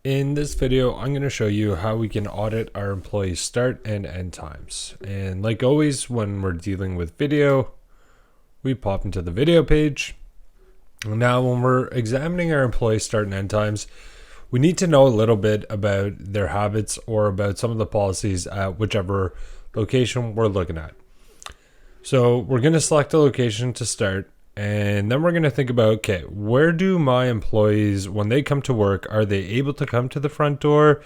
In this video, I'm going to show you how we can audit our employees' start and end times. And like always, when we're dealing with video, we pop into the video page. Now, when we're examining our employees' start and end times, we need to know a little bit about their habits or about some of the policies at whichever location we're looking at. So we're going to select a location to start. And then we're going to think about, okay, where do my employees, when they come to work, are they able to come to the front door?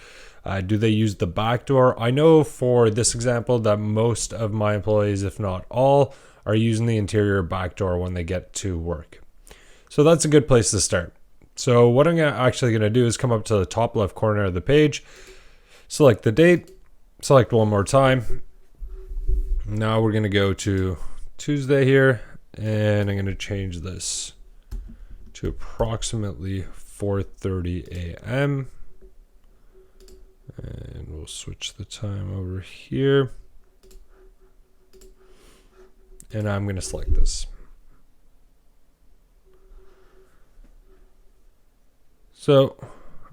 Do they use the back door? I know for this example that most of my employees, if not all, are using the interior back door when they get to work. So that's a good place to start. So what I'm actually going to do is come up to the top left corner of the page, select the date, select one more time. Now we're going to go to Tuesday here. And I'm going to change this to approximately 4:30 a.m. And we'll switch the time over here. And I'm going to select this. So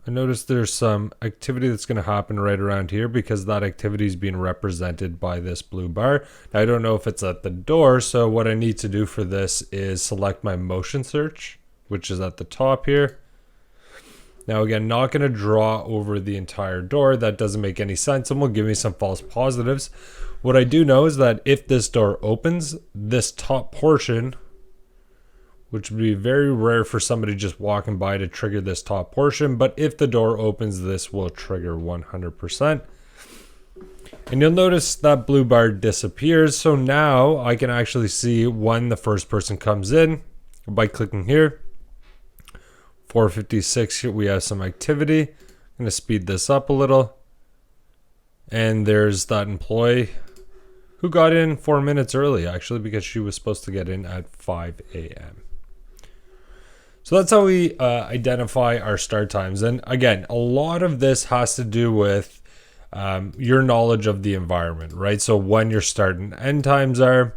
I noticed there's some activity that's going to happen right around here because that activity is being represented by this blue bar. Now, I don't know if it's at the door, so what I need to do for this is select my motion search, which is at the top here. Now, again, not going to draw over the entire door. That doesn't make any sense and will give me some false positives. What I do know is that if this door opens, this top portion, which would be very rare for somebody just walking by to trigger this top portion. But if the door opens, this will trigger 100%. And you'll notice that blue bar disappears. So now I can actually see when the first person comes in by clicking here. 4:56, we have some activity. I'm going to speed this up a little. And there's that employee who got in 4 minutes early, actually, because she was supposed to get in at 5 a.m. So that's how we identify our start times. And again, a lot of this has to do with your knowledge of the environment, right? So when your start and end times are.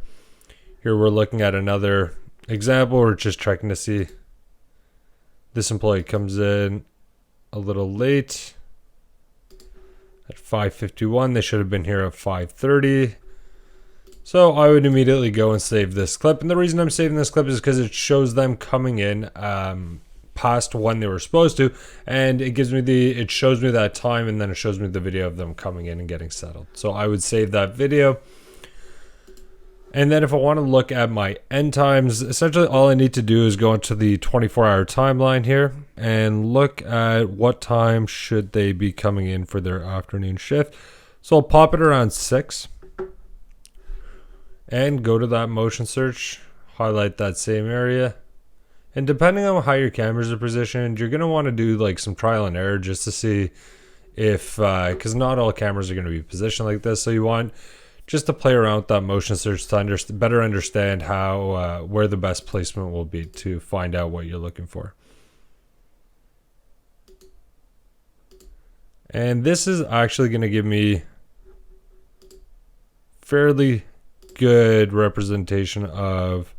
Here we're looking at another example. We're just checking to see this employee comes in a little late at 5:51. They should have been here at 5:30. So I would immediately go and save this clip. And the reason I'm saving this clip is because it shows them coming in past when they were supposed to. And it shows me that time, and then it shows me the video of them coming in and getting settled. So I would save that video. And then if I want to look at my end times, essentially all I need to do is go into the 24-hour timeline here and look at what time should they be coming in for their afternoon shift. So I'll pop it around 6. And go to that motion search, highlight that same area. And depending on how your cameras are positioned, you're going to want to do like some trial and error just to see if, because not all cameras are going to be positioned like this. So you want just to play around with that motion search to better understand how, where the best placement will be to find out what you're looking for. And this is actually going to give me fairly good representation of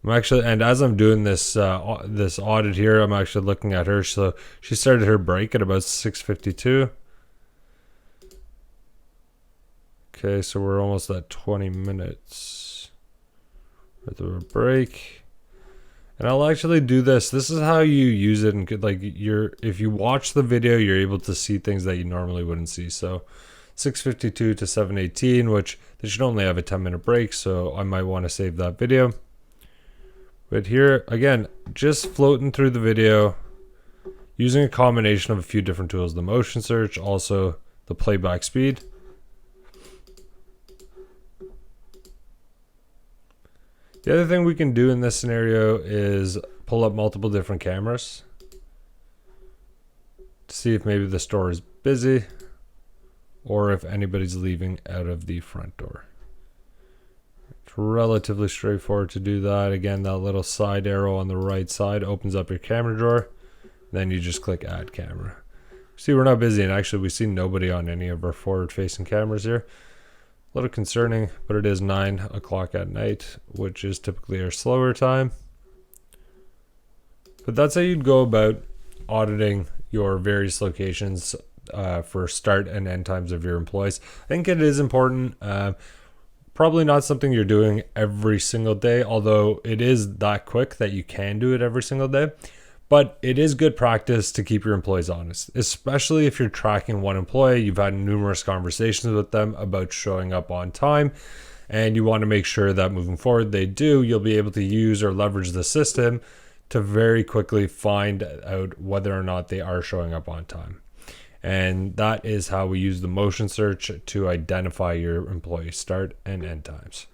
and as I'm doing this this audit here, I'm actually looking at her. So she started her break at about 6:52. Okay, so we're almost at 20 minutes with a break. And I'll actually do this. This is how you use it, and like if you watch the video, you're able to see things that you normally wouldn't see. So 6:52 to 7:18, which they should only have a 10-minute break, so I might want to save that video. But here, again, just floating through the video, using a combination of a few different tools, the motion search, also the playback speed. The other thing we can do in this scenario is pull up multiple different cameras to see if maybe the store is busy, or if anybody's leaving out of the front door. It's relatively straightforward to do that. Again, that little side arrow on the right side opens up your camera drawer. Then you just click add camera. See, we're not busy, and actually we see nobody on any of our forward-facing cameras here. A little concerning, but it is 9 o'clock at night, which is typically our slower time. But that's how you'd go about auditing your various locations for start and end times of your employees. I think it is important. Probably not something you're doing every single day, although it is that quick that you can do it every single day. But it is good practice to keep your employees honest, especially if you're tracking one employee. You've had numerous conversations with them about showing up on time, and you want to make sure that moving forward they do. You'll be able to use or leverage the system to very quickly find out whether or not they are showing up on time. And that is how we use the motion search to identify your employee start and end times.